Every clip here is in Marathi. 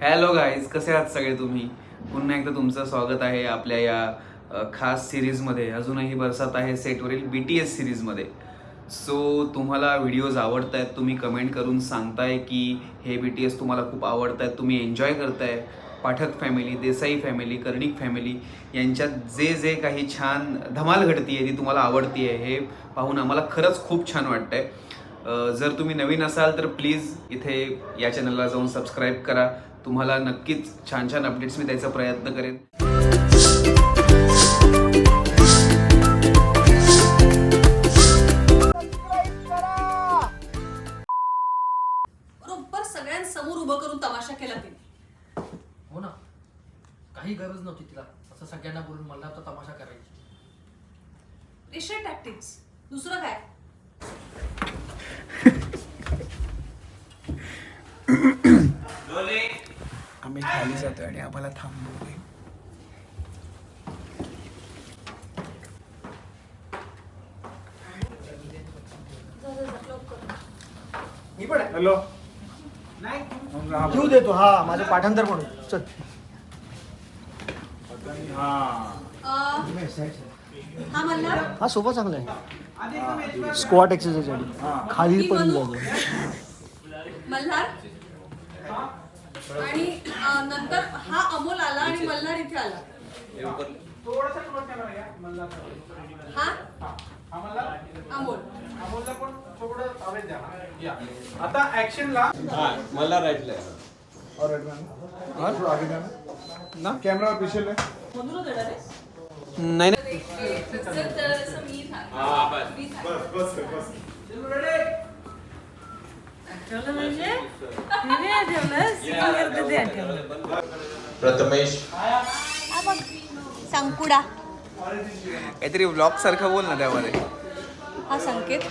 हॅलो गाईज, कसे आहात सगळे तुम्ही? पुन्हा एकदा तुमचं स्वागत आहे आपल्या या खास सिरीजमध्ये. अजूनही बरसात आहे सेटवरील BTS सिरीजमध्ये. सो तुम्हाला व्हिडिओज आवडत आहेत, तुम्ही कमेंट करून सांगताय की हे BTS तुम्हाला खूप आवडत आहेत, तुम्ही एन्जॉय करताय. Pathak family, Desai family, Karnik family यांच्यात जे जे काही छान धमाल घडती आहे ती तुम्हाला आवडती आहे, हे पाहून आम्हाला खरंच खूप छान वाटतंय. जर तुम्ही नवीन असाल तर प्लीज इथे या चॅनलला जाऊन सबस्क्राईब करा. तुम्हाला नक्कीच छान छान अपडेट्स मी द्यायचा प्रयत्न करेन. बरोबर सगळ्यांसमोर उभं करून तमाशा केला तिने. हो ना, काही गरज नव्हती तिला असं सगळ्यांना बोलून मला तर तमाशा करायची. रेशर टॅक्टिक्स, दुसरं काय? आम्ही खाली जातोय आणि आम्हाला थांबवतोय. मी पण हॅलो घेऊ देतो. हा माझं पाठांतर म्हणून चल. हा मल्हार, हा सोफा चांगला आहे. स्क्वॉट एक्सरसाइज साठी खाली पण जातो. मल्हार आणि नंतर हा अमोल आला आणि मल्हार इथे आला. हा अमोल. आता ऍक्शनला मला राईटला ना कॅमेरा पीछे ले मधुरा देणार आहेस? नाही प्रथमेश संकुडा. काहीतरी व्लॉग सारखं बोल ना त्यामध्ये. हा संकेत,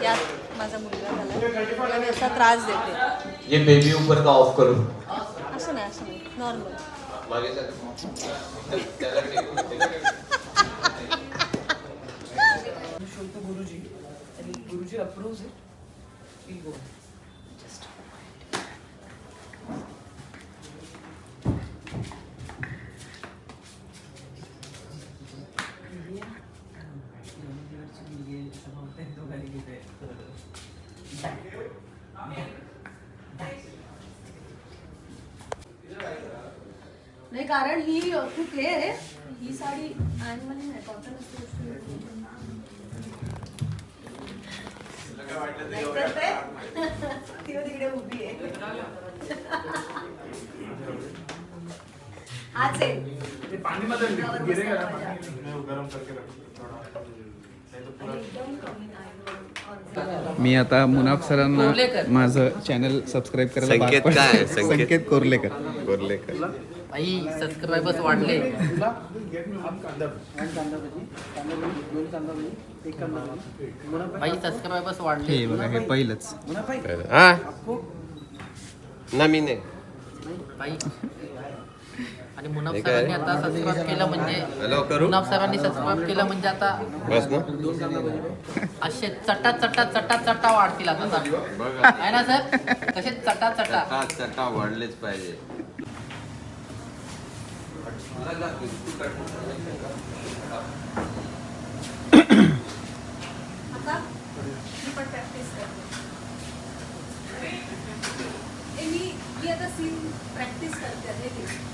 यात माझा मुलगा झाला. मला मी असा त्रास देते. ये बेबी ऊपर का ऑफ करू असं नाही नॉर्मल. मागे गुरुजी आणि गुरुजी अप्रूव्ह आहे. नाही, कारण ही खूप हे आहे. ही साडी ॲनिमल नाही, कॉटन असते. ती तिकडे उभी आहे. हाच आहे. पानी मध्ये गिरेगा ना, मैं गरम करके रखूंगा मी आता मुनाफ सरांना कोर्लेकर. माझं चॅनल सबस्क्राईब करायला संकेत भाग काय? पाडतो. संकेत कोर्लेकर. बाई सबस्क्रायबर्स वाढले. बाई सबस्क्रायबर्स वाढले. हे बघा, हे पहिलंच. हा ना मी नाही बाई आणि मुनाफ सरांनी आता सबस्क्राईब केलं म्हणजे हॅलो करू मुनाफ सरांनी सबस्क्राईब केलं म्हणजे आता बस ना असे चटा वाढतील आता. बघा आहे ना सर? कसे चटा चटा वाढलेच पाहिजे. आता मी पण प्रॅक्टिस करते. मी आता सीन प्रॅक्टिस करते.